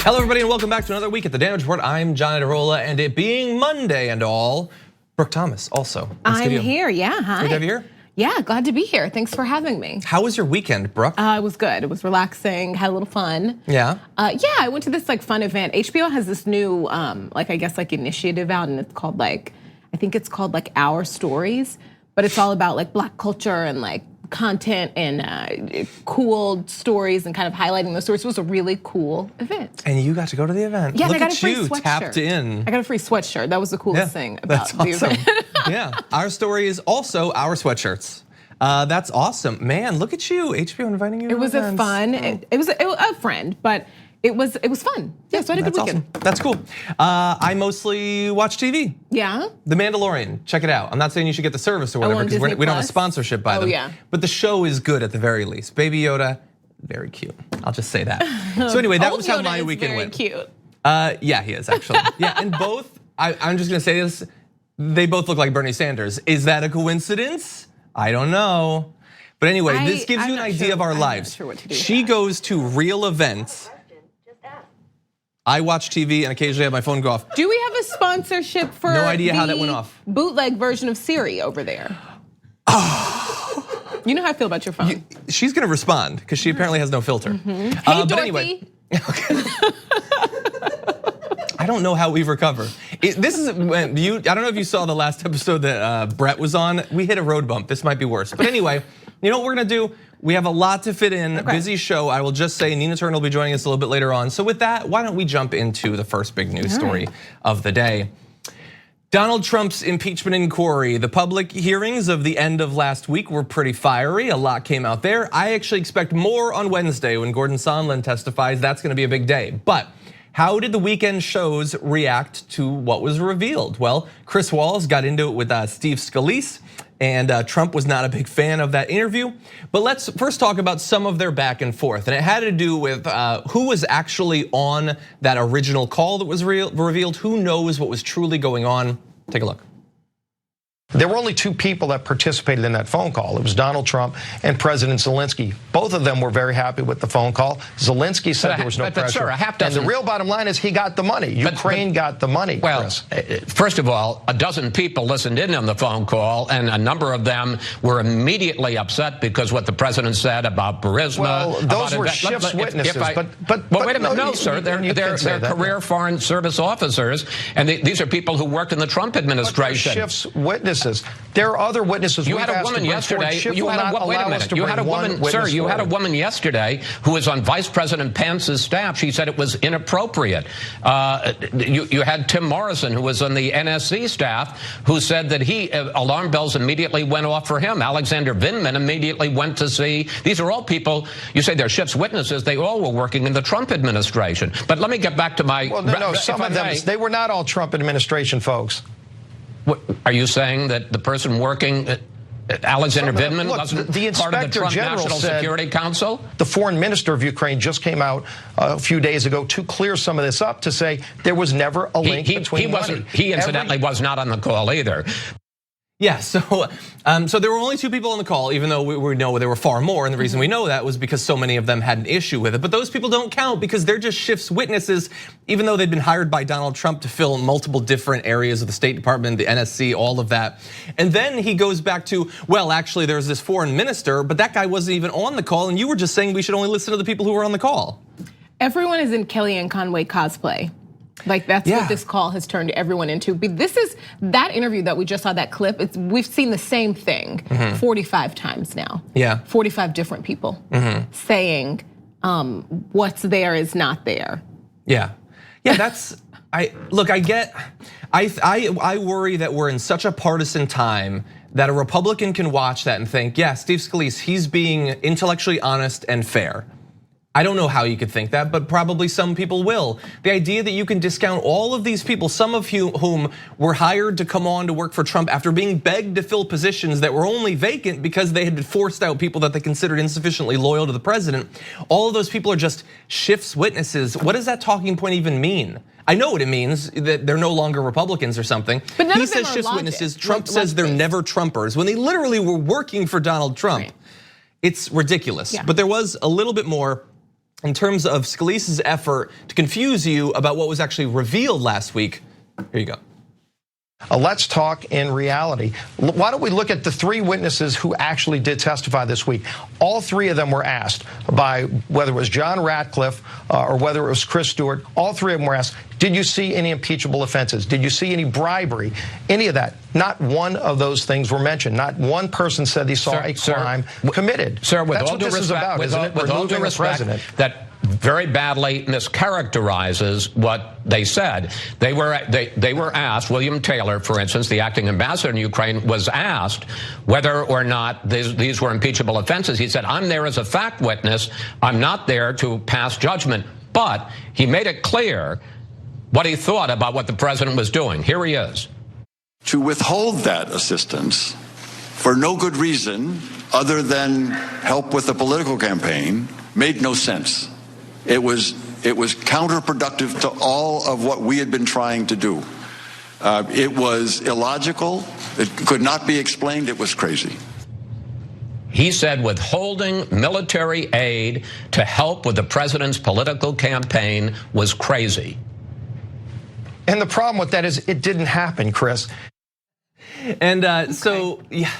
Hello, everybody, and welcome back to another week at the Damage Report. I'm John Adirola, and it being Monday and all, Brooke Thomas also. I'm here, yeah, hi. Good to have you here? Yeah, glad to be here. Thanks for having me. How was your weekend, Brooke? It was good. It was relaxing, had a little fun. Yeah? Yeah, I went to this fun event. HBO has this new, initiative out, and it's called I think it's called Our Stories, but it's all about Black culture and content and cool stories and kind of highlighting those stories. It was a really cool event. And you got to go to the event. Yeah, Look I got at a free you, sweatshirt. tapped in. I got a free sweatshirt. That was the coolest thing about the event. Yeah, Our Story is also our sweatshirts. That's awesome. Man, look at you, HBO inviting you to events. a fun, it was a friend, but it was fun. Yeah, so I had a good weekend. Awesome. That's cool. I mostly watch TV. Yeah? The Mandalorian, check it out. I'm not saying you should get the service or whatever because we don't have a sponsorship by them. Yeah. But the show is good at the very least. Baby Yoda, very cute. I'll just say that. So anyway, that was how my weekend went. Cute. Yeah, he is actually. Yeah, and both, I'm just gonna say this, they both look like Bernie Sanders. Is that a coincidence? I don't know. But anyway, this gives you an idea of our lives. Sure what to do she goes to real events. I watch TV and occasionally have my phone go off. Do we have a sponsorship for no idea how that went off. Bootleg version of Siri over there? You know how I feel about your phone. She's gonna respond because she apparently has no filter. Hey, but Dorothy. Anyway. I don't know how we recover. This is when I don't know if you saw the last episode that Brett was on. We hit a road bump. This might be worse. But anyway, you know what we're gonna do? We have a lot to fit in, busy show. I will just say Nina Turner will be joining us a little bit later on. So with that, why don't we jump into the first big news story of the day. Donald Trump's impeachment inquiry. The public hearings of the end of last week were pretty fiery. A lot came out there. I actually expect more on Wednesday when Gordon Sondland testifies. That's gonna be a big day. But how did the weekend shows react to what was revealed? Well, Chris Walls got into it with Steve Scalise, and Trump was not a big fan of that interview. But let's first talk about some of their back and forth. And it had to do with who was actually on that original call that was revealed. Who knows what was truly going on? Take a look. There were only two people that participated in that phone call. It was Donald Trump and President Zelensky. Both of them were very happy with the phone call. Zelensky said there was no pressure. Sir, and the real bottom line is he got the money. Ukraine got the money, Chris. First of all, a dozen people listened in on the phone call, and a number of them were immediately upset because what the president said about Burisma. Well, those were Schiff's witnesses. But wait a minute, no, sir. They're career foreign service officers, and these are people who worked in the Trump administration. But Schiff's witnesses. There are other witnesses. You had a woman yesterday. You had a woman yesterday who was on Vice President Pence's staff. She said it was inappropriate. You had Tim Morrison, who was on the NSC staff, who said that alarm bells immediately went off for him. Alexander Vindman immediately went to see. These are all people. You say they're Schiff's witnesses. They all were working in the Trump administration. But let me get back to my. Well, no, some of them. They were not all Trump administration folks. What, are you saying that the person working, Alexander Vindman, wasn't part of the Trump National Security Council? The foreign minister of Ukraine just came out a few days ago to clear some of this up, to say there was never a link between money. He incidentally was not on the call either. Yeah, so there were only two people on the call, even though we know there were far more. And the reason we know that was because so many of them had an issue with it. But those people don't count because they're just Schiff's witnesses, even though they've been hired by Donald Trump to fill multiple different areas of the State Department, the NSC, all of that. And then he goes back to, well, actually, there's this foreign minister, but that guy wasn't even on the call. And you were just saying we should only listen to the people who were on the call. Everyone is in Kellyanne Conway cosplay. That's what this call has turned everyone into. But this is that interview that we just saw, that clip. We've seen the same thing 45 times now. Yeah, 45 different people saying what's there is not there. Yeah, that's. I worry that we're in such a partisan time that a Republican can watch that and think, yeah, Steve Scalise, he's being intellectually honest and fair. I don't know how you could think that, but probably some people will. The idea that you can discount all of these people, some of whom were hired to come on to work for Trump after being begged to fill positions that were only vacant because they had forced out people that they considered insufficiently loyal to the president. All of those people are just Schiff's witnesses. What does that talking point even mean? I know what it means, that they're no longer Republicans or something. But none he of them says are Schiff's logic. witnesses. Trump says they're never Trumpers when they literally were working for Donald Trump. Right. It's ridiculous. Yeah. But there was a little bit more. in terms of Scalise's effort to confuse you about what was actually revealed last week. Here you go. Let's talk in reality. Why don't we look at the 3 witnesses who actually did testify this week? All 3 of them were asked by whether it was John Ratcliffe or whether it was Chris Stewart. All 3 of them were asked, did you see any impeachable offenses? Did you see any bribery? Any of that? Not one of those things were mentioned. Not one person said they saw a crime committed. Sir, with That's all what due this is respect, about, isn't it? with all due respect, that very badly mischaracterizes what they said. They were asked, William Taylor, for instance, the acting ambassador in Ukraine, was asked whether or not these were impeachable offenses. He said, I'm there as a fact witness. I'm not there to pass judgment. But he made it clear what he thought about what the president was doing. Here he is. To withhold that assistance for no good reason other than help with the political campaign made no sense. It was counterproductive to all of what we had been trying to do. It was illogical. It could not be explained. It was crazy. He said withholding military aid to help with the president's political campaign was crazy. And the problem with that is it didn't happen, Chris. And so, yeah.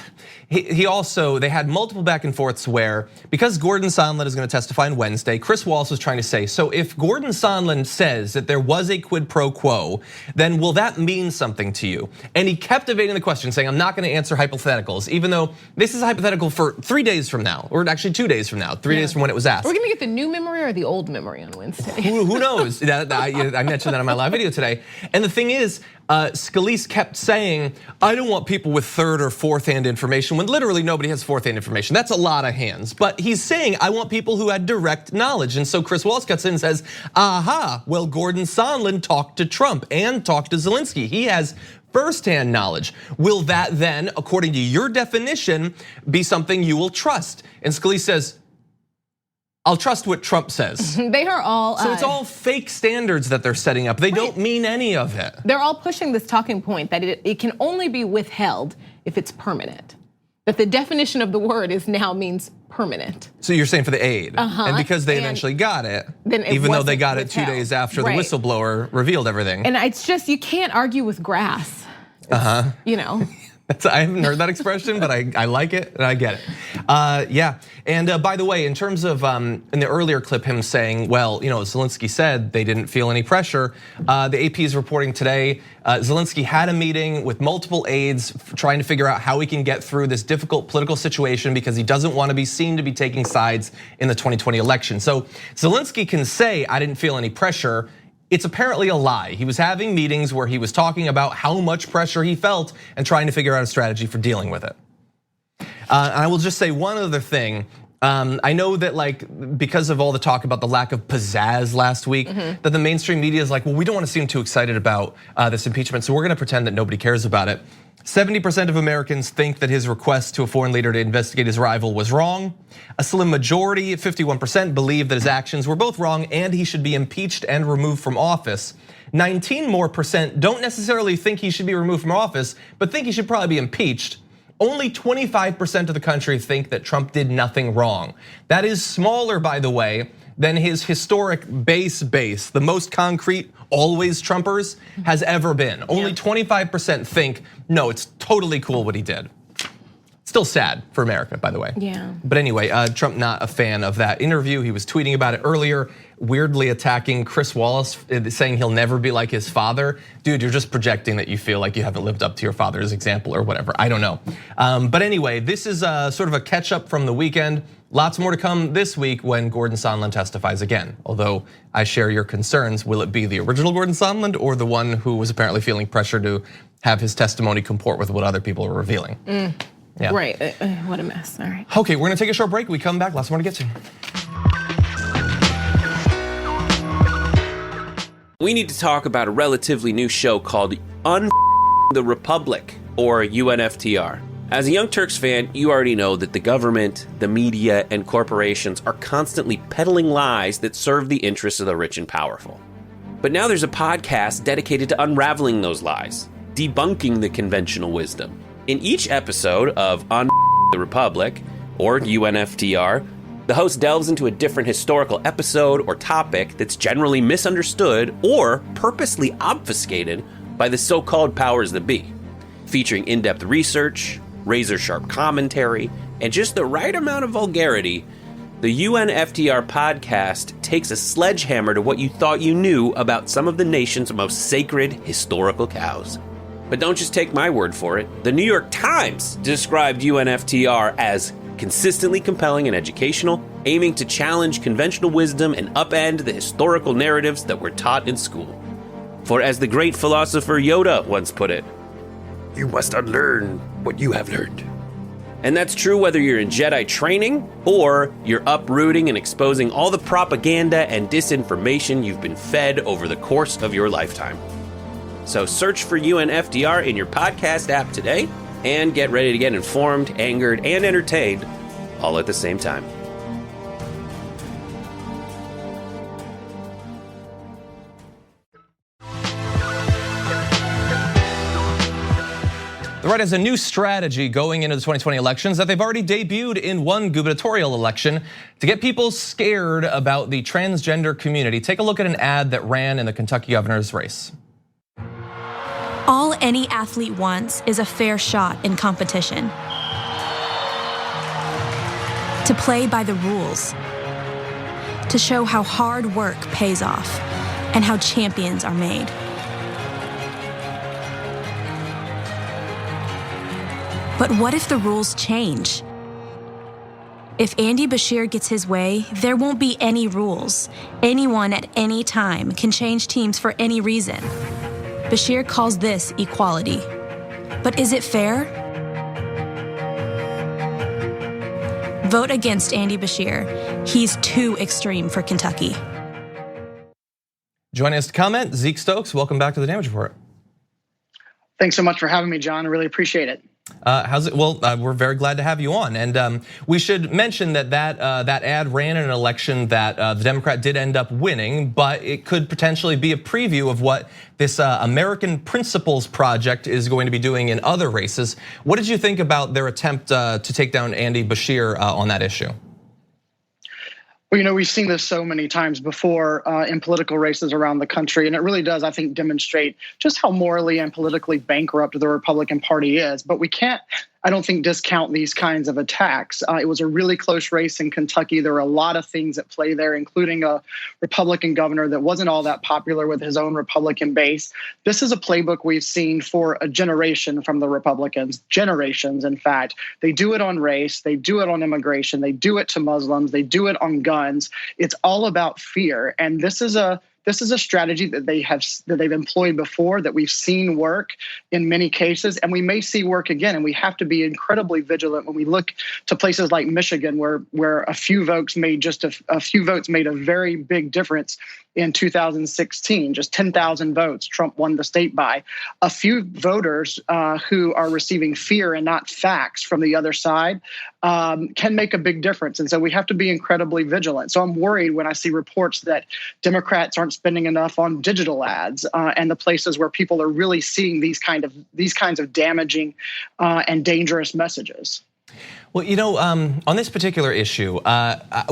He also, they had multiple back and forths where, because Gordon Sondland is going to testify on Wednesday, Chris Wallace was trying to say, so if Gordon Sondland says that there was a quid pro quo, then will that mean something to you? And he kept evading the question, saying, I'm not going to answer hypotheticals, even though this is a hypothetical for 3 days from now, or actually 2 days from now, 3 days from when it was asked. We're going to get the new memory or the old memory on Wednesday? Who knows? I mentioned that in my live video today. And the thing is, Scalise kept saying, I don't want people with 3rd or 4th hand information, when literally nobody has 4th hand information. That's a lot of hands. But he's saying, I want people who had direct knowledge. And so Chris Wallace cuts in and says, aha, well, Gordon Sondland talked to Trump and talked to Zelensky. He has firsthand knowledge. Will that then, according to your definition, be something you will trust? And Scalise says, I'll trust what Trump says. They are all. So it's all fake standards that they're setting up. They don't mean any of it. They're all pushing this talking point that it can only be withheld if it's permanent. That the definition of the word is now means permanent. So you're saying for the aid. And because they eventually got it, even though they got it 2 days after the whistleblower revealed everything. And it's just, you can't argue with grass. You know. I haven't heard that expression, but I like it and I get it. Yeah, and by the way, in terms of in the earlier clip, him saying, well, Zelensky said they didn't feel any pressure. The AP is reporting today, Zelensky had a meeting with multiple aides trying to figure out how he can get through this difficult political situation because he doesn't want to be seen to be taking sides in the 2020 election. So Zelensky can say, I didn't feel any pressure. It's apparently a lie. He was having meetings where he was talking about how much pressure he felt and trying to figure out a strategy for dealing with it. I will just say one other thing. I know that because of all the talk about the lack of pizzazz last week, that the mainstream media is like, well, we don't want to seem too excited about this impeachment, so we're going to pretend that nobody cares about it. 70% of Americans think that his request to a foreign leader to investigate his rival was wrong. A slim majority, 51%, believe that his actions were both wrong and he should be impeached and removed from office. 19% more don't necessarily think he should be removed from office, but think he should probably be impeached. Only 25% of the country think that Trump did nothing wrong. That is smaller, by the way, than his historic base, the most concrete, always Trumpers has ever been. Only 25% think, no, it's totally cool what he did. Still sad for America, by the way. Yeah. But anyway, Trump not a fan of that interview. He was tweeting about it earlier, weirdly attacking Chris Wallace, saying he'll never be like his father. Dude, you're just projecting that you feel like you haven't lived up to your father's example or whatever, I don't know. But anyway, this is sort of a catch up from the weekend. Lots more to come this week when Gordon Sondland testifies again. Although I share your concerns, will it be the original Gordon Sondland or the one who was apparently feeling pressure to have his testimony comport with what other people are revealing? Yeah. Right, what a mess, all right. Okay, we're gonna take a short break. We come back, lots more to get to. We need to talk about a relatively new show called the Republic, or UNFTR. As a Young Turks fan, you already know that the government, the media, and corporations are constantly peddling lies that serve the interests of the rich and powerful. But now there's a podcast dedicated to unraveling those lies, debunking the conventional wisdom. In each episode of the Republic, or UNFTR, The host delves into a different historical episode or topic that's generally misunderstood or purposely obfuscated by the so-called powers that be, featuring in-depth research, razor-sharp commentary, and just the right amount of vulgarity. The UNFTR podcast takes a sledgehammer to what you thought you knew about some of the nation's most sacred historical cows. But don't just take my word for it. The New York Times described UNFTR as consistently compelling and educational, aiming to challenge conventional wisdom and upend the historical narratives that were taught in school. For as the great philosopher Yoda once put it, "You must unlearn what you have learned." And that's true whether you're in Jedi training or you're uprooting and exposing all the propaganda and disinformation you've been fed over the course of your lifetime. So search for UNFTR in your podcast app today and get ready to get informed, angered, and entertained all at the same time. The right has a new strategy going into the 2020 elections that they've already debuted in one gubernatorial election to get people scared about the transgender community. Take a look at an ad that ran in the Kentucky governor's race. All any athlete wants is a fair shot in competition. To play by the rules. To show how hard work pays off and how champions are made. But what if the rules change? If Andy Beshear gets his way, there won't be any rules. Anyone at any time can change teams for any reason. Beshear calls this equality. But is it fair? Vote against Andy Beshear. He's too extreme for Kentucky. Joining us to comment, Zeke Stokes. Welcome back to the Damage Report. Thanks so much for having me, John. I really appreciate it. How's it? Well, we're very glad to have you on, and we should mention that ad ran in an election that the Democrat did end up winning, but it could potentially be a preview of what this American Principles Project is going to be doing in other races. What did you think about their attempt to take down Andy Beshear on that issue? Well, we've seen this so many times before in political races around the country, and it really does, I think, demonstrate just how morally and politically bankrupt the Republican Party is. But we can't, I don't think, discount these kinds of attacks. It was a really close race in Kentucky. There were a lot of things at play there, including a Republican governor that wasn't all that popular with his own Republican base. This is a playbook we've seen for a generation from the Republicans, generations, in fact. They do it on race, they do it on immigration, they do it to Muslims, they do it on guns. It's all about fear, and this is a strategy that they've employed before, that we've seen work in many cases, and we may see work again. And we have to be incredibly vigilant when we look to places like Michigan, where a few votes made a very big difference in 2016. Just 10,000 votes, Trump won the state by. A few voters who are receiving fear and not facts from the other side can make a big difference. And so we have to be incredibly vigilant. So I'm worried when I see reports that Democrats aren't spending enough on digital ads and the places where people are really seeing these kinds of damaging and dangerous messages. Well, on this particular issue,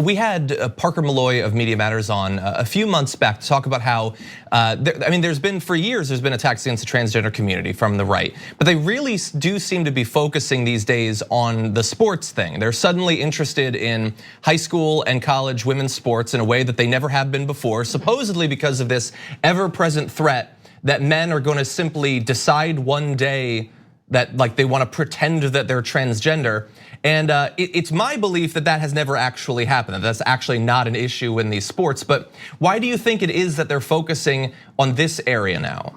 we had Parker Malloy of Media Matters on a few months back to talk about how, there's been attacks against the transgender community from the right, but they really do seem to be focusing these days on the sports thing. They're suddenly interested in high school and college women's sports in a way that they never have been before, supposedly because of this ever-present threat that men are going to simply decide one day that they want to pretend that they're transgender. And it's my belief that has never actually happened. That's actually not an issue in these sports. But why do you think it is that they're focusing on this area now?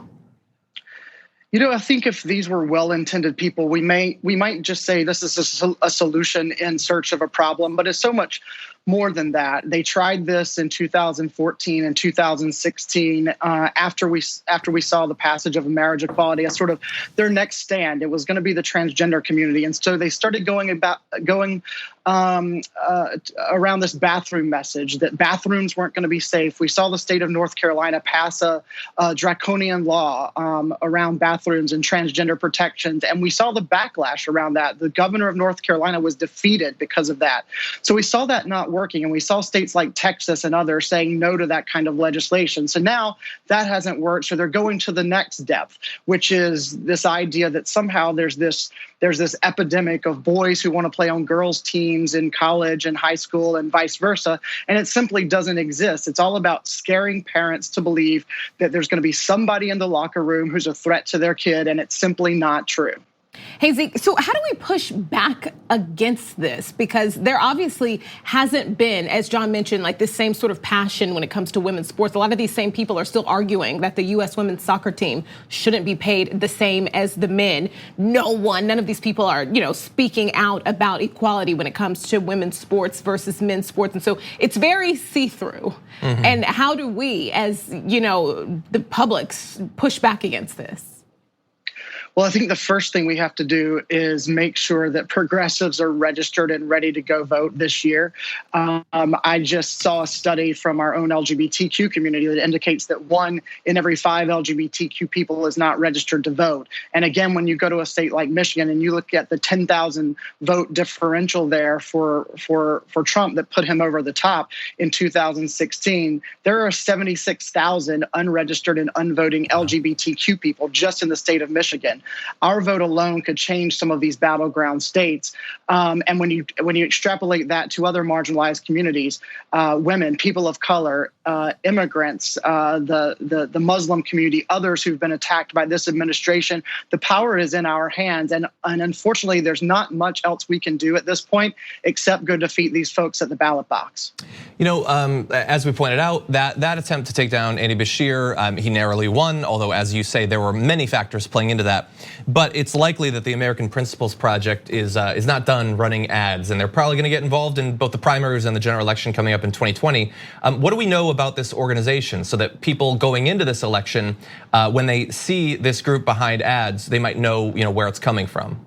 I think if these were well-intended people, we might just say this is a solution in search of a problem, but it's so much more than that. They tried this in 2014 and 2016 after we saw the passage of marriage equality as sort of their next stand. It was going to be the transgender community, and so they started going around this bathroom message that bathrooms weren't going to be safe. We saw the state of North Carolina pass a draconian law around bathrooms and transgender protections, and we saw the backlash around that. The governor of North Carolina was defeated because of that. So we saw that not work. working. And we saw states like Texas and others saying no to that kind of legislation. So now that hasn't worked. So they're going to the next depth, which is this idea that somehow there's this epidemic of boys who want to play on girls' teams in college and high school and vice versa. And it simply doesn't exist. It's all about scaring parents to believe that there's going to be somebody in the locker room who's a threat to their kid, and it's simply not true. Hey, Zeke, so how do we push back against this? Because there obviously hasn't been, as John mentioned, like this same sort of passion when it comes to women's sports. A lot of these same people are still arguing that the U.S. women's soccer team shouldn't be paid the same as the men. None of these people are, speaking out about equality when it comes to women's sports versus men's sports. And so it's very see-through. Mm-hmm. And how do we, as, the public, push back against this? Well, I think the first thing we have to do is make sure that progressives are registered and ready to go vote this year. I just saw a study from our own LGBTQ community that indicates that 1 in every 5 LGBTQ people is not registered to vote. And again, when you go to a state like Michigan and you look at the 10,000 vote differential there for Trump that put him over the top in 2016, there are 76,000 unregistered and unvoting LGBTQ people just in the state of Michigan. Our vote alone could change some of these battleground states. And when you extrapolate that to other marginalized communities, women, people of color, immigrants, the Muslim community, others who've been attacked by this administration, the power is in our hands. And unfortunately, there's not much else we can do at this point except go defeat these folks at the ballot box. As we pointed out, that attempt to take down Andy Bashir, he narrowly won, although as you say, there were many factors playing into that. But it's likely that the American Principles Project is not done running ads, and they're probably going to get involved in both the primaries and the general election coming up in 2020. What do we know about this organization so that people going into this election, when they see this group behind ads, they might know where it's coming from?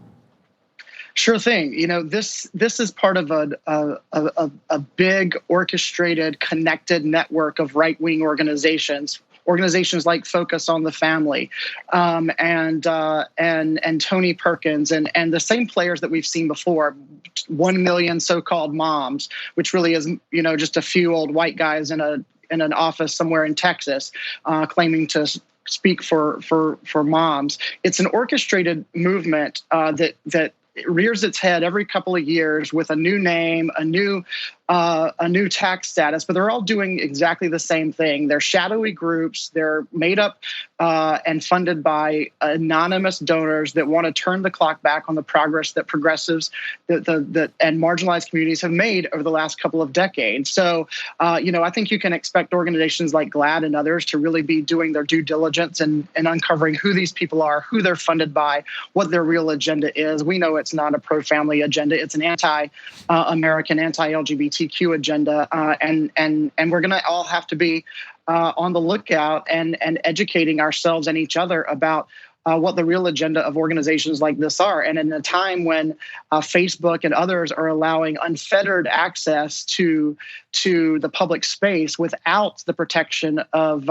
Sure thing. This is part of a big orchestrated, connected network of right-wing organizations like Focus on the Family, and Tony Perkins, and the same players that we've seen before, 1 million so-called moms, which really is just a few old white guys in an office somewhere in Texas, claiming to speak for moms. It's an orchestrated movement that rears its head every couple of years with a new name, a new tax status, but they're all doing exactly the same thing. They're shadowy groups. They're made up and funded by anonymous donors that want to turn the clock back on the progress that progressives and marginalized communities have made over the last couple of decades. So, I think you can expect organizations like GLAAD and others to really be doing their due diligence and uncovering who these people are, who they're funded by, what their real agenda is. We know it's not a pro-family agenda. It's an anti-American, anti-LGBTQ agenda, and we're going to all have to be on the lookout and educating ourselves and each other about what the real agenda of organizations like this are. And in a time when Facebook and others are allowing unfettered access to the public space without the protection of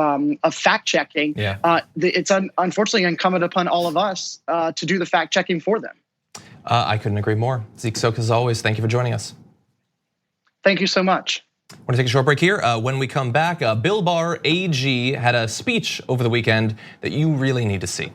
fact checking, it's unfortunately incumbent upon all of us to do the fact checking for them. I couldn't agree more. Zeke Stokes, as always, thank you for joining us. Thank you so much. I want to take a short break here. When we come back, Bill Barr, AG, had a speech over the weekend that you really need to see.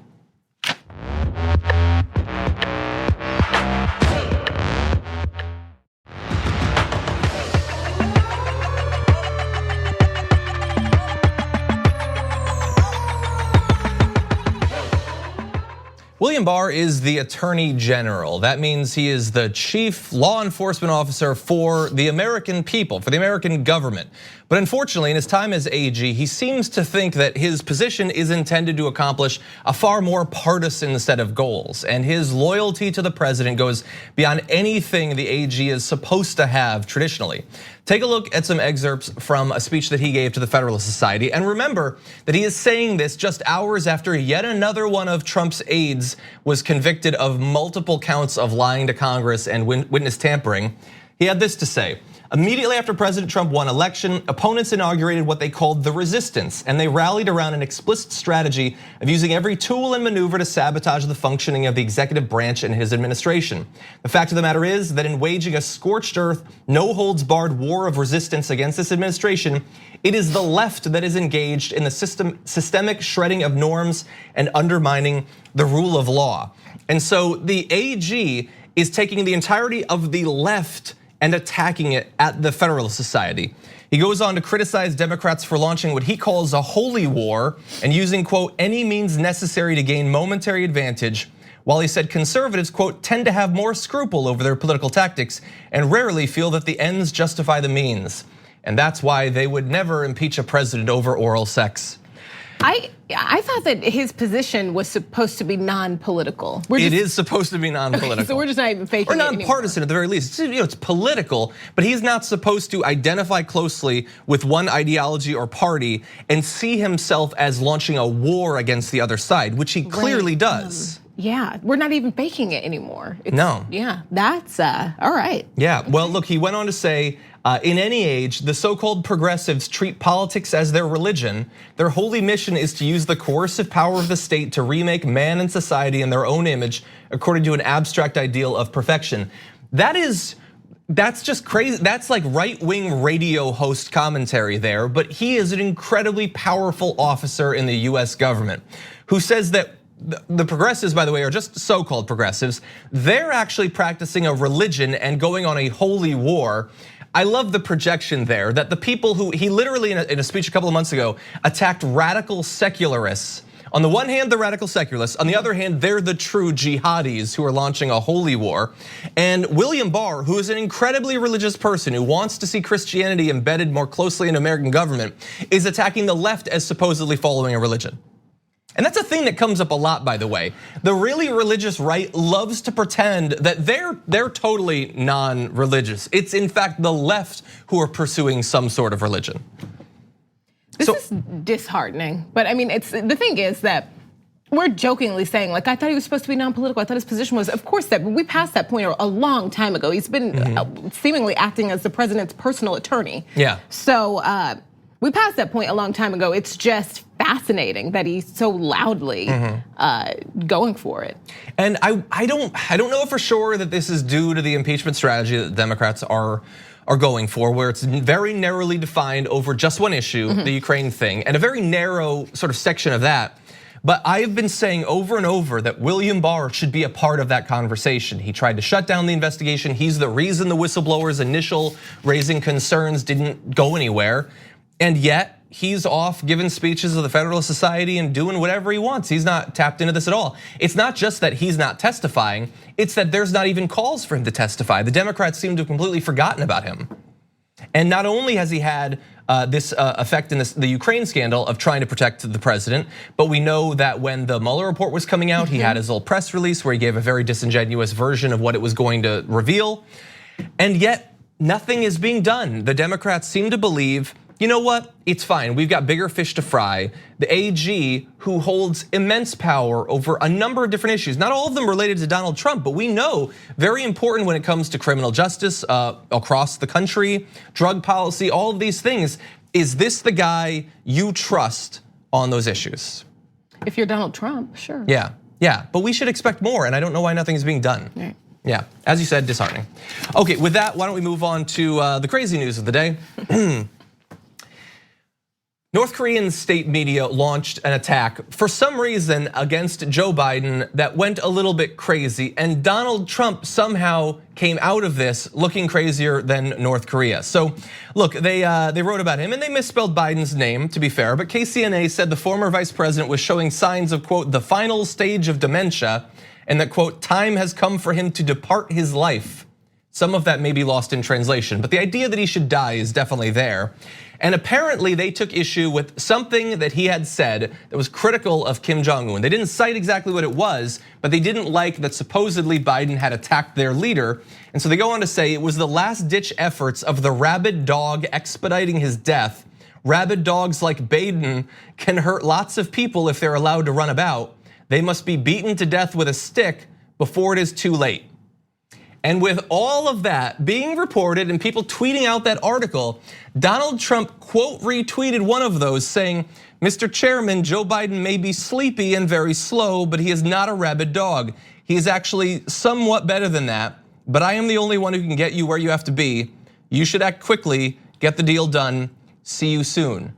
William Barr is the Attorney General. That means he is the chief law enforcement officer for the American people, for the American government. But unfortunately, in his time as AG, he seems to think that his position is intended to accomplish a far more partisan set of goals. And his loyalty to the president goes beyond anything the AG is supposed to have traditionally. Take a look at some excerpts from a speech that he gave to the Federalist Society. And remember that he is saying this just hours after yet another one of Trump's aides was convicted of multiple counts of lying to Congress and witness tampering. He had this to say: Immediately after President Trump won election, opponents inaugurated what they called the resistance, and they rallied around an explicit strategy of using every tool and maneuver to sabotage the functioning of the executive branch and his administration. The fact of the matter is that in waging a scorched earth, no-holds-barred war of resistance against this administration, it is the left that is engaged in the systemic shredding of norms and undermining the rule of law. And so the AG is taking the entirety of the left and attacking it at the Federalist Society. He goes on to criticize Democrats for launching what he calls a holy war and using, quote, any means necessary to gain momentary advantage, while he said conservatives, quote, tend to have more scruple over their political tactics and rarely feel that the ends justify the means. And that's why they would never impeach a president over oral sex. I thought that his position was supposed to be non-political. It is supposed to be non-political. So we're just not even faking it anymore. Or non-partisan at the very least. It's political, but he's not supposed to identify closely with one ideology or party and see himself as launching a war against the other side, which he clearly does. Yeah, we're not even faking it anymore. No. Yeah, that's all right. Yeah, well, look, he went on to say, in any age, the so-called progressives treat politics as their religion. Their holy mission is to use the coercive power of the state to remake man and society in their own image, according to an abstract ideal of perfection. That's just crazy. That's like right-wing radio host commentary there, but he is an incredibly powerful officer in the US government who says that the progressives, by the way, are just so-called progressives. They're actually practicing a religion and going on a holy war. I love the projection there that the people who he literally in a speech a couple of months ago attacked radical secularists. On the one hand, the radical secularists. On the other hand, they're the true jihadis who are launching a holy war. And William Barr, who is an incredibly religious person who wants to see Christianity embedded more closely in American government, is attacking the left as supposedly following a religion. And that's a thing that comes up a lot, by the way. The really religious right loves to pretend that they're totally non-religious. It's in fact the left who are pursuing some sort of religion. This is disheartening. But I mean, the thing is that we're jokingly saying, like, I thought he was supposed to be non-political. I thought his position was, of course, that we passed that point a long time ago. He's been seemingly acting as the president's personal attorney. Yeah. So we passed that point a long time ago. It's just fascinating that he's so loudly going for it. And I don't know for sure that this is due to the impeachment strategy that the Democrats are going for, where it's very narrowly defined over just one issue, the Ukraine thing, and a very narrow sort of section of that. But I've been saying over and over that William Barr should be a part of that conversation. He tried to shut down the investigation. He's the reason the whistleblowers' initial raising concerns didn't go anywhere. And yet, he's off giving speeches of the Federalist Society and doing whatever he wants. He's not tapped into this at all. It's not just that he's not testifying, it's that there's not even calls for him to testify. The Democrats seem to have completely forgotten about him. And not only has he had this effect in the Ukraine scandal of trying to protect the president, but we know that when the Mueller report was coming out, he had his little press release where he gave a very disingenuous version of what it was going to reveal. And yet, nothing is being done. The Democrats seem to believe, you know what, it's fine, we've got bigger fish to fry. The AG, who holds immense power over a number of different issues, not all of them related to Donald Trump, but we know very important when it comes to criminal justice across the country, drug policy, all of these things. Is this the guy you trust on those issues? If you're Donald Trump, sure. Yeah, but we should expect more, and I don't know why nothing is being done. Right. Yeah, as you said, disheartening. Okay, with that, why don't we move on to the crazy news of the day. North Korean state media launched an attack for some reason against Joe Biden that went a little bit crazy, and Donald Trump somehow came out of this looking crazier than North Korea. So look, they wrote about him and they misspelled Biden's name, to be fair, but KCNA said the former vice president was showing signs of, quote, the final stage of dementia, and that, quote, time has come for him to depart his life. Some of that may be lost in translation, but the idea that he should die is definitely there. And apparently they took issue with something that he had said that was critical of Kim Jong-un. They didn't cite exactly what it was, but they didn't like that supposedly Biden had attacked their leader. And so they go on to say it was the last ditch efforts of the rabid dog expediting his death. Rabid dogs like Biden can hurt lots of people if they're allowed to run about. They must be beaten to death with a stick before it is too late. And with all of that being reported and people tweeting out that article, Donald Trump quote retweeted one of those saying, "Mr. Chairman, Joe Biden may be sleepy and very slow, but he is not a rabid dog. He is actually somewhat better than that, but I am the only one who can get you where you have to be. You should act quickly, get the deal done, see you soon."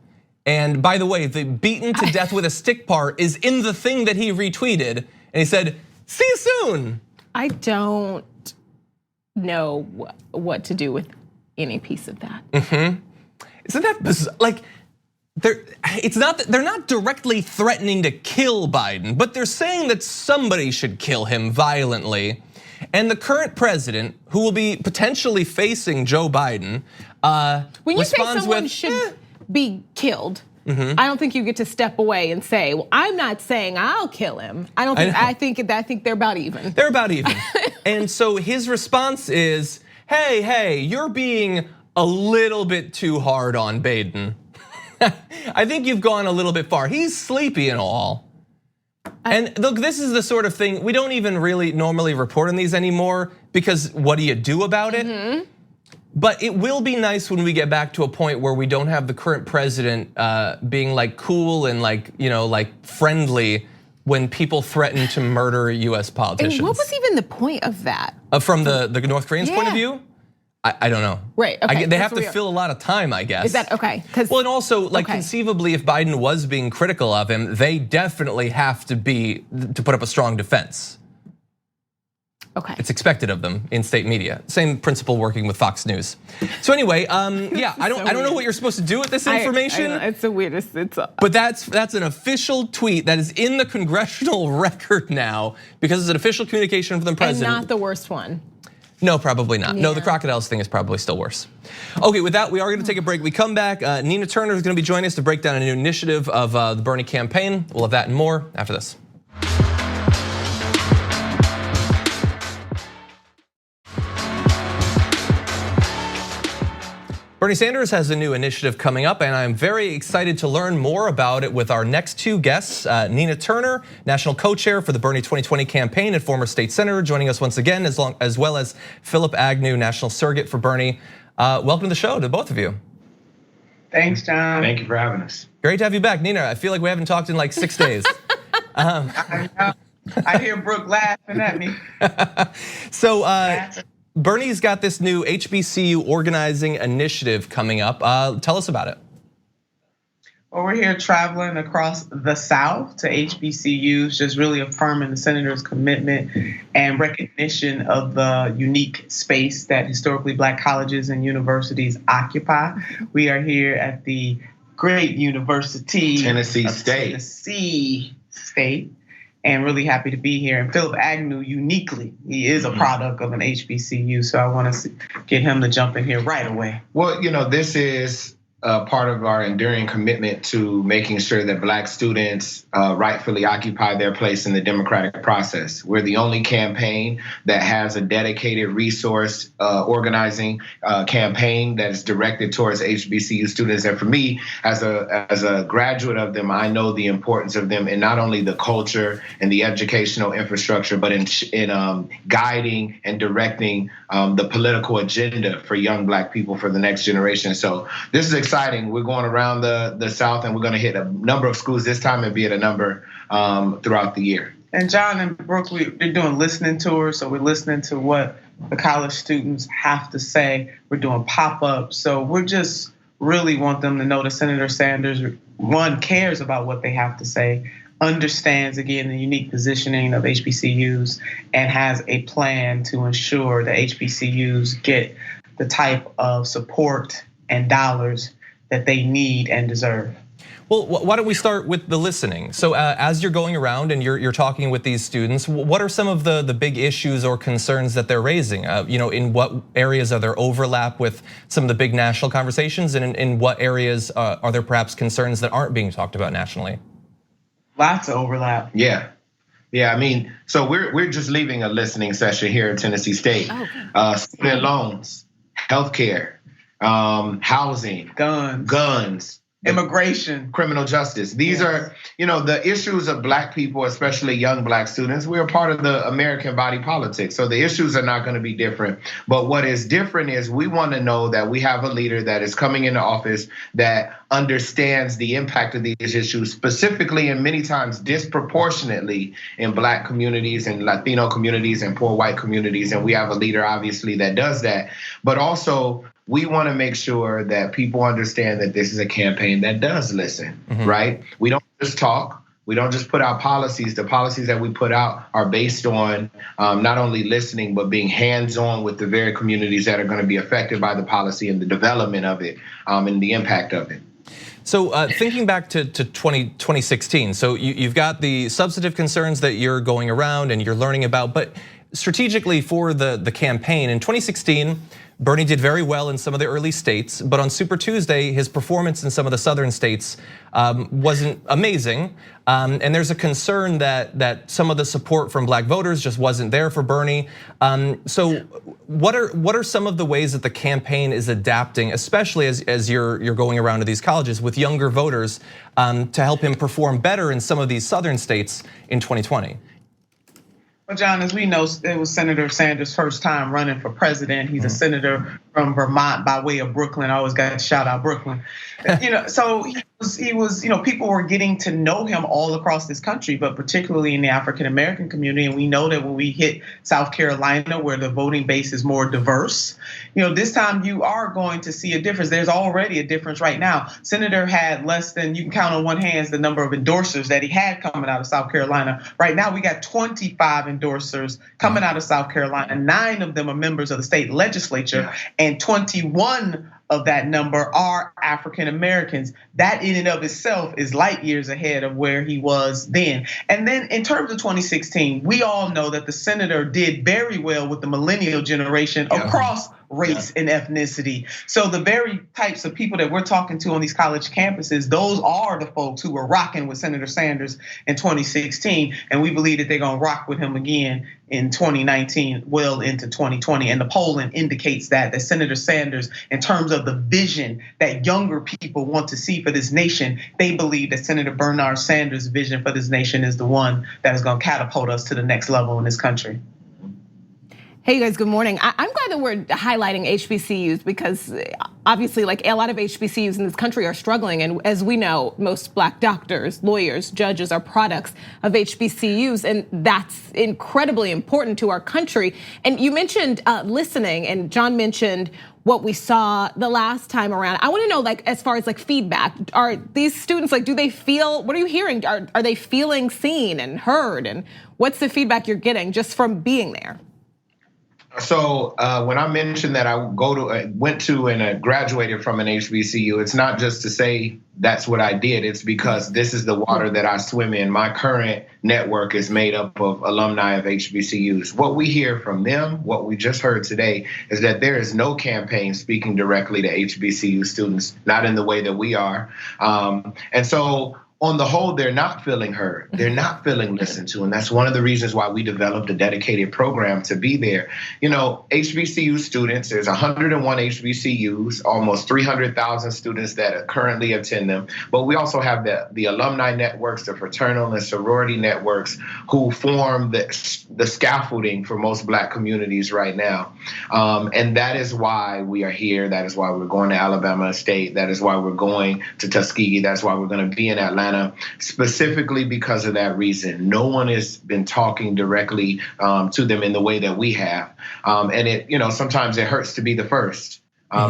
And by the way, the beaten to death with a stick part is in the thing that he retweeted. And he said, "See you soon." I don't know what to do with any piece of that. Isn't that bizarre? Like, it's not that they're not directly threatening to kill Biden, but they're saying that somebody should kill him violently. And the current president, who will be potentially facing Joe Biden, when you say someone with, should be killed, I don't think you get to step away and say, "Well, I'm not saying I'll kill him." I don't think. I think they're about even. They're about even. And so his response is, "Hey, you're being a little bit too hard on Biden. I think you've gone a little bit far. He's sleepy and all." And look, this is the sort of thing we don't even really normally report on these anymore, because what do you do about it? But it will be nice when we get back to a point where we don't have the current president being like cool and like friendly when people threaten to murder US politicians. And what was even the point of that? From the North Koreans' point of view? I don't know. Right, okay. They have to fill a lot of time, I guess. Is that okay? Well, and also, like, conceivably, if Biden was being critical of him, they definitely have to put up a strong defense. Okay. It's expected of them in state media. Same principle working with Fox News. So anyway, yeah, I don't know what you're supposed to do with this information. It's the weirdest. But that's an official tweet that is in the congressional record now, because it's an official communication from the president. And not the worst one. No, probably not. Yeah. No, the crocodiles thing is probably still worse. Okay, with that, we are going to take a break. We come back. Nina Turner is going to be joining us to break down a new initiative of the Bernie campaign. We'll have that and more after this. Bernie Sanders has a new initiative coming up, and I'm very excited to learn more about it with our next two guests. Nina Turner, national co-chair for the Bernie 2020 campaign and former state senator, joining us once again, as well as Phillip Agnew, national surrogate for Bernie. Welcome to the show to both of you. Thanks, John. Thank you for having us. Great to have you back. Nina, I feel like we haven't talked in like 6 days. I know. I hear Brooke laughing at me. So, Bernie's got this new HBCU organizing initiative coming up. Tell us about it. Well, we're here traveling across the South to HBCUs, just really affirming the senator's commitment and recognition of the unique space that historically Black colleges and universities occupy. We are here at the great university, Tennessee State. And really happy to be here. And Phillip Agnew, uniquely, he is a product of an HBCU, so I want to get him to jump in here right away. Well, this is part of our enduring commitment to making sure that Black students rightfully occupy their place in the democratic process. We're the only campaign that has a dedicated resource organizing campaign that is directed towards HBCU students. And for me, as a graduate of them, I know the importance of them in not only the culture and the educational infrastructure, but in guiding and directing the political agenda for young Black people for the next generation. So this is exciting. We're going around the South, and we're going to hit a number of schools this time and be at a number throughout the year. And John and Brooke, we're doing listening tours, so we're listening to what the college students have to say. We're doing pop-ups, so we're just really want them to know that Senator Sanders, one, cares about what they have to say, understands, again, the unique positioning of HBCUs, and has a plan to ensure that HBCUs get the type of support and dollars that they need and deserve. Well, why don't we start with the listening? So as you're going around and you're talking with these students, what are some of the big issues or concerns that they're raising? In what areas are there overlap with some of the big national conversations, and in what areas are there perhaps concerns that aren't being talked about nationally? Lots of overlap. Yeah. I mean, so we're just leaving a listening session here at Tennessee State. Student loans, healthcare, housing, guns, immigration, criminal justice. These are, the issues of Black people, especially young Black students. We're a part of the American body politic. So the issues are not going to be different. But what is different is we want to know that we have a leader that is coming into office that understands the impact of these issues, specifically and many times disproportionately in Black communities and Latino communities and poor white communities. And we have a leader, obviously, that does that. But also, we want to make sure that people understand that this is a campaign that does listen, right? We don't just talk. We don't just put out policies. The policies that we put out are based on not only listening, but being hands-on with the very communities that are going to be affected by the policy and the development of it and the impact of it. So thinking back to 2016, so you've got the substantive concerns that you're going around and you're learning about, but strategically for the campaign in 2016, Bernie did very well in some of the early states, but on Super Tuesday, his performance in some of the southern states wasn't amazing. And there's a concern that some of the support from Black voters just wasn't there for Bernie. So what are some of the ways that the campaign is adapting, especially as you're going around to these colleges with younger voters to help him perform better in some of these southern states in 2020? Well, John, as we know, it was Senator Sanders' first time running for president. He's a senator from Vermont by way of Brooklyn. I always got to shout out Brooklyn. So he was, people were getting to know him all across this country, but particularly in the African American community. And we know that when we hit South Carolina, where the voting base is more diverse, this time you are going to see a difference. There's already a difference right now. Senator had less than, you can count on one hand the number of endorsers that he had coming out of South Carolina. Right now, we got 25 endorsers coming out of South Carolina. 9 of them are members of the state legislature, and 21 of that number are African Americans. That in and of itself is light years ahead of where he was then. And then in terms of 2016, we all know that the senator did very well with the millennial generation across race and ethnicity. So the very types of people that we're talking to on these college campuses, those are the folks who were rocking with Senator Sanders in 2016. And we believe that they're gonna rock with him again in 2019, well into 2020. And the polling indicates that Senator Sanders, in terms of the vision that younger people want to see for this nation, they believe that Senator Bernard Sanders' vision for this nation is the one that is gonna catapult us to the next level in this country. Hey, you guys, good morning. I'm glad that we're highlighting HBCUs because obviously, like a lot of HBCUs in this country are struggling. And as we know, most Black doctors, lawyers, judges are products of HBCUs. And that's incredibly important to our country. And you mentioned listening, and John mentioned what we saw the last time around. I want to know, like, as far as like feedback, are these students, like, do they feel, what are you hearing? Are they feeling seen and heard? And what's the feedback you're getting just from being there? So when I mentioned that I went to and graduated from an HBCU, it's not just to say that's what I did. It's because this is the water that I swim in. My current network is made up of alumni of HBCUs. What we hear from them, what we just heard today, is that there is no campaign speaking directly to HBCU students, not in the way that we are. And so on the whole, they're not feeling heard. They're not feeling listened to. And that's one of the reasons why we developed a dedicated program to be there. HBCU students, there's 101 HBCUs, almost 300,000 students that currently attend them. But we also have the alumni networks, the fraternal and sorority networks who form the scaffolding for most Black communities right now. And that is why we are here. That is why we're going to Alabama State. That is why we're going to Tuskegee. That's why we're going to be in Atlanta. Specifically because of that reason. No one has been talking directly to them in the way that we have. And it, sometimes it hurts to be the first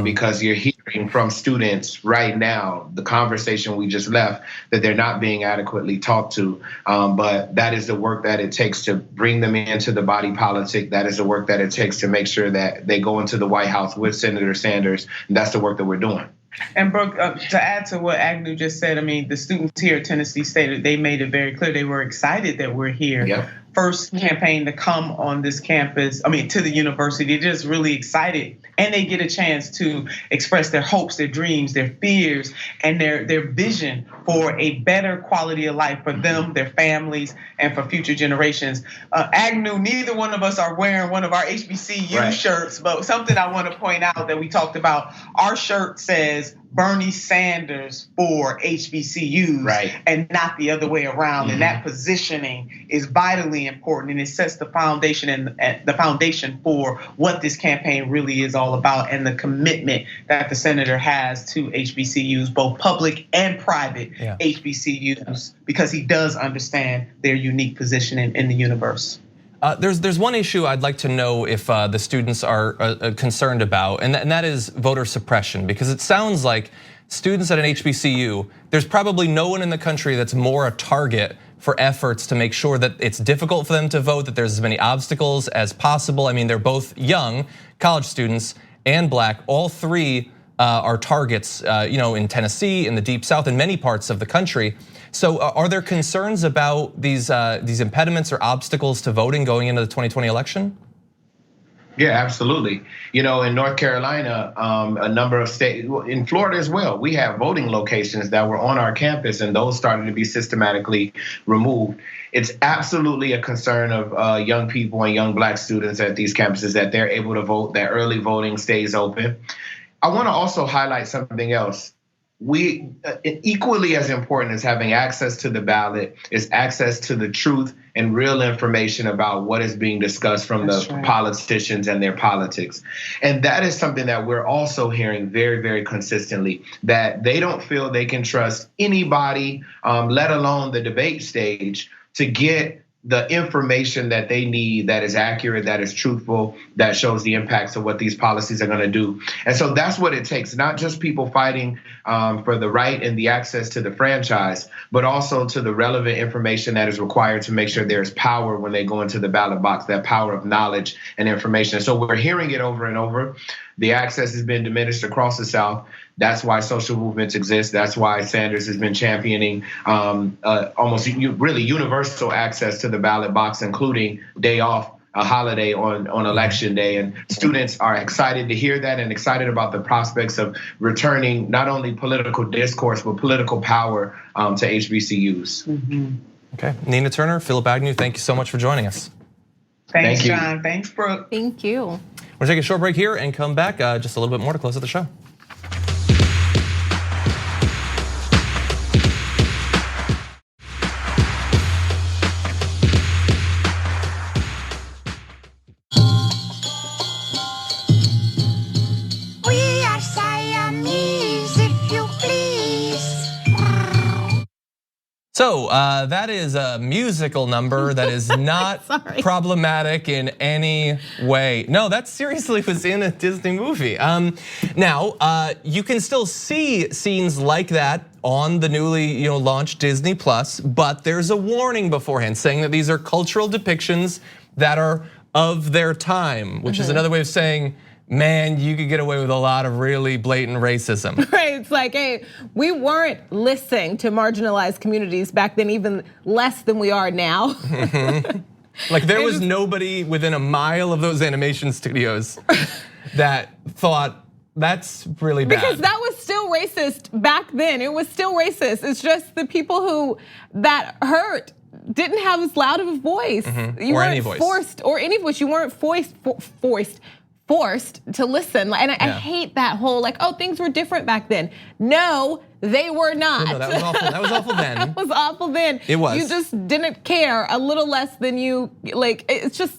because you're hearing from students right now, the conversation we just left, that they're not being adequately talked to. But that is the work that it takes to bring them into the body politic. That is the work that it takes to make sure that they go into the White House with Senator Sanders. And that's the work that we're doing. And Brooke, to add to what Agnew just said, I mean, the students here at Tennessee State, they made it very clear they were excited that we're here. Yep. First campaign to come on this campus, to the university, they're just really excited. And they get a chance to express their hopes, their dreams, their fears, and their vision for a better quality of life for them, their families, and for future generations. Agnew, neither one of us are wearing one of our HBCU shirts, but something I want to point out that we talked about, our shirt says, Bernie Sanders for HBCUs, right, and not the other way around. And that positioning is vitally important, and it sets the foundation and the foundation for what this campaign really is all about, and the commitment that the senator has to HBCUs, both public and private HBCUs, because he does understand their unique position in the universe. There's one issue I'd like to know if the students are concerned about, and that is voter suppression, because it sounds like students at an HBCU, there's probably no one in the country that's more a target for efforts to make sure that it's difficult for them to vote, that there's as many obstacles as possible. I mean, they're both young college students and black. All three are targets, in Tennessee, in the Deep South, in many parts of the country. So are there concerns about these impediments or obstacles to voting going into the 2020 election? Yeah, absolutely. In North Carolina, a number of states, in Florida as well, we have voting locations that were on our campus, and those started to be systematically removed. It's absolutely a concern of young people and young black students at these campuses that they're able to vote, that early voting stays open. I want to also highlight something else. We equally as important as having access to the ballot is access to the truth and real information about what is being discussed from the politicians and their politics. And that is something that we're also hearing very, very consistently, that they don't feel they can trust anybody, let alone the debate stage, to get the information that they need that is accurate, that is truthful, that shows the impacts of what these policies are gonna do. And so that's what it takes, not just people fighting for the right and the access to the franchise, but also to the relevant information that is required to make sure there's power when they go into the ballot box, that power of knowledge and information. So we're hearing it over and over. The access has been diminished across the South. That's why social movements exist. That's why Sanders has been championing almost really universal access to the ballot box, including day off, a holiday on election day. And students are excited to hear that and excited about the prospects of returning not only political discourse, but political power to HBCUs. Okay, Nina Turner, Phillip Agnew, thank you so much for joining us. Thanks, John. Thanks, Brooke. Thank you. We're gonna take a short break here and come back just a little bit more to close out the show. So that is a musical number that is not problematic in any way. No, that seriously was in a Disney movie. Now, you can still see scenes like that on the newly launched Disney Plus, but there's a warning beforehand saying that these are cultural depictions that are of their time, which is another way of saying, man, you could get away with a lot of really blatant racism. Right, it's like, hey, we weren't listening to marginalized communities back then, even less than we are now. Like there was nobody within a mile of those animation studios that thought that's really bad. Because that was still racist back then. It was still racist. It's just the people who that hurt didn't have as loud of a voice. You weren't forced, or any voice. You weren't forced to listen. And I hate that whole things were different back then. No, they were not. No, that was awful. That was awful then. That was awful then. It was. You just didn't care a little less than you, it's just,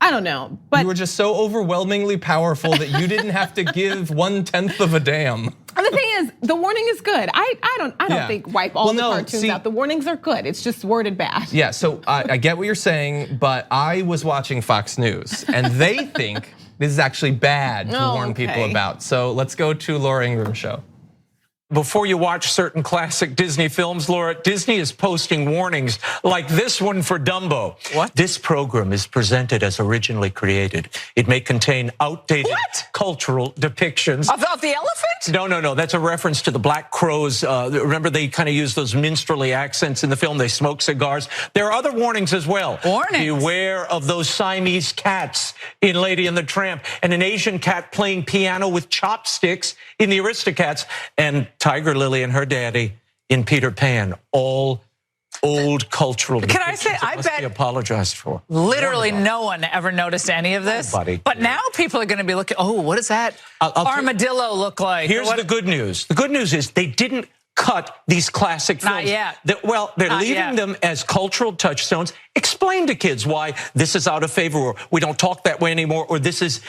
I don't know. But you were just so overwhelmingly powerful that you didn't have to give 1/10 of a damn. And the thing is, the warning is good. I don't think wipe all the cartoons out. The warnings are good. It's just worded bad. Yeah, so I get what you're saying, but I was watching Fox News and they think this is actually bad to warn people about. So let's go to Laura Ingram's show. Before you watch certain classic Disney films, Laura, Disney is posting warnings like this one for Dumbo. What? This program is presented as originally created. It may contain outdated cultural depictions. About the elephant? No. That's a reference to the Black Crows. Remember, they kind of use those minstrelly accents in the film. They smoke cigars. There are other warnings as well. Warnings? Beware of those Siamese cats in Lady and the Tramp, and an Asian cat playing piano with chopsticks in the Aristocats, and Tiger Lily and her daddy in Peter Pan, all old cultural depictions. Can I say, I bet he apologized for. Literally no one ever noticed any of this. Nobody. But now people are going to be looking, oh, what does that armadillo look like? Here's the good news. The good news is they didn't cut these classic films. Not yet. They're leaving them as cultural touchstones. Explain to kids why this is out of favor, or we don't talk that way anymore, or this is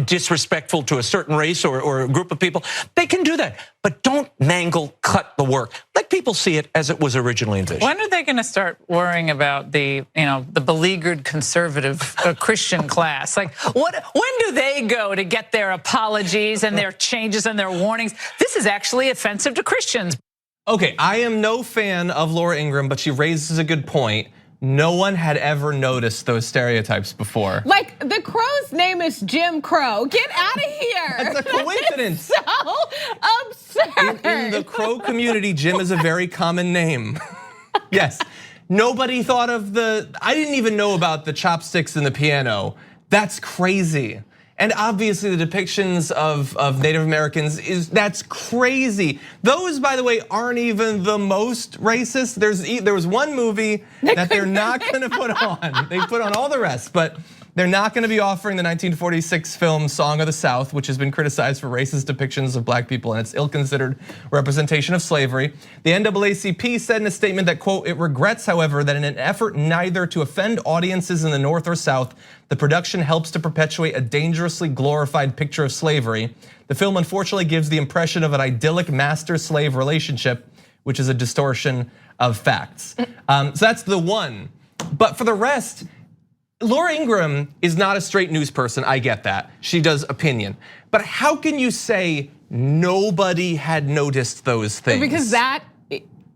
disrespectful to a certain race or a group of people. They can do that, but don't cut the work. Let people see it as it was originally envisioned. When are they going to start worrying about the beleaguered conservative Christian class? Like, when do they go to get their apologies and their changes and their warnings? This is actually offensive to Christians. Okay, I am no fan of Laura Ingraham, but she raises a good point. No one had ever noticed those stereotypes before. Like, the crow's name is Jim Crow. Get out of here. That's a coincidence. So absurd. In the Crow community, Jim is a very common name. Yes. Nobody thought of I didn't even know about the chopsticks and the piano. That's crazy. And obviously the depictions of Native Americans that's crazy. Those, by the way, aren't even the most racist. There was one movie that they're not gonna put on. They put on all the rest, but they're not gonna be offering the 1946 film Song of the South, which has been criticized for racist depictions of black people and its ill-considered representation of slavery. The NAACP said in a statement that, quote, it regrets, however, that in an effort neither to offend audiences in the North or South, the production helps to perpetuate a dangerously glorified picture of slavery. The film unfortunately gives the impression of an idyllic master-slave relationship, which is a distortion of facts. So that's the one. But for the rest, Laura Ingraham is not a straight news person, I get that. She does opinion. But how can you say nobody had noticed those things? Because that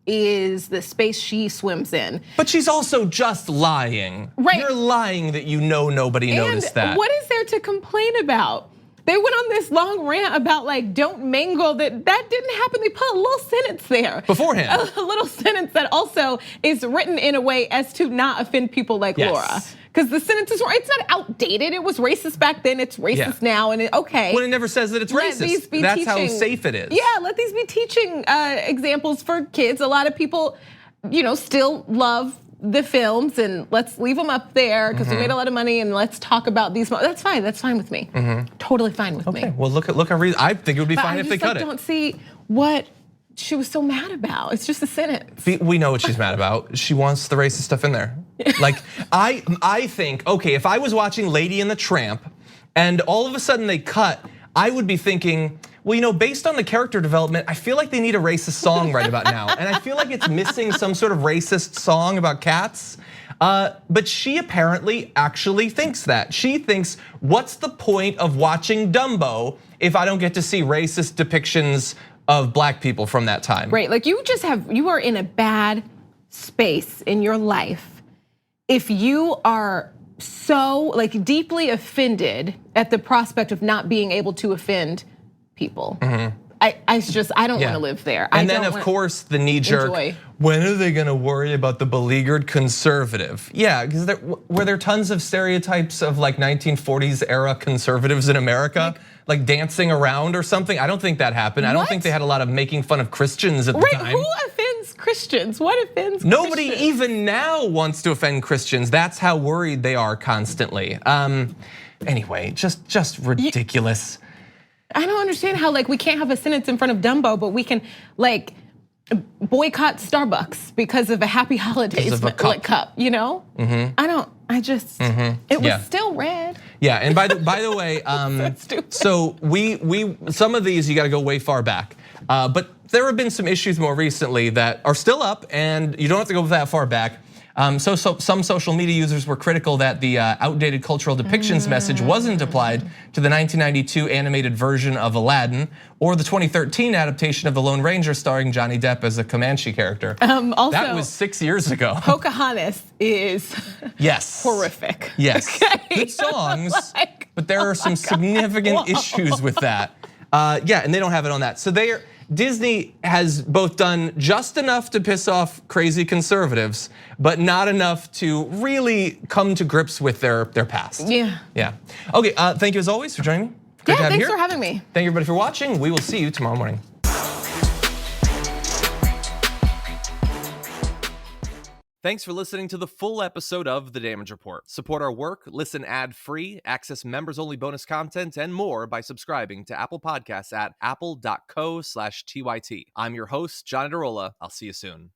is the space she swims in. But she's also just lying. Right. You're lying that you know nobody noticed that. What is there to complain about? They went on this long rant about like, don't mangle, that didn't happen. They put a little sentence there. Beforehand. A little sentence that also is written in a way as to not offend people like Laura. Because the sentence is, it's not outdated. It was racist back then, it's racist now, and okay. Well, it never says that it's racist. That's how safe it is. Yeah, let these be teaching examples for kids. A lot of people, still love the films, and let's leave them up there because we made a lot of money, and let's talk about these. That's fine. That's fine with me. Totally fine with me. Okay. Well, look. I think it would be fine if they cut it. I don't see what she was so mad about. It's just a sentence. We know what she's mad about. She wants the racist stuff in there. Like I think, okay, if I was watching Lady and the Tramp, and all of a sudden they cut, I would be thinking, well, based on the character development, I feel like they need a racist song right about now. And I feel like it's missing some sort of racist song about cats. But she apparently actually thinks that. She thinks, what's the point of watching Dumbo if I don't get to see racist depictions of black people from that time? Right, like you are in a bad space in your life if you are so deeply offended at the prospect of not being able to offend people. I don't want to live there. And then of course the knee jerk, when are they gonna worry about the beleaguered conservative? Yeah, because were there tons of stereotypes of 1940s era conservatives in America? Like dancing around or something? I don't think that happened. I don't think they had a lot of making fun of Christians at the time. Who offends Christians? What offends Nobody Christians? Even now wants to offend Christians. That's how worried they are constantly. Anyway, just ridiculous. I don't understand how we can't have a sentence in front of Dumbo, but we can boycott Starbucks because of a Happy Holidays cup, I don't. It was still red. Yeah, and by the way, so we some of these you got to go way far back, but there have been some issues more recently that are still up, and you don't have to go that far back. So some social media users were critical that the outdated cultural depictions message wasn't applied to the 1992 animated version of Aladdin or the 2013 adaptation of The Lone Ranger starring Johnny Depp as a Comanche character. Also, that was 6 years ago. Pocahontas is horrific. Yes, okay. Good songs, but there are some significant issues with that. And they don't have it on that. So Disney has both done just enough to piss off crazy conservatives, but not enough to really come to grips with their past. Yeah. Okay, thank you as always for joining me. Great to have you here. Thanks for having me. Thank you everybody for watching. We will see you tomorrow morning. Thanks for listening to the full episode of The Damage Report. Support our work, listen ad-free, access members-only bonus content, and more by subscribing to Apple Podcasts at apple.co/TYT. I'm your host, John Adarola. I'll see you soon.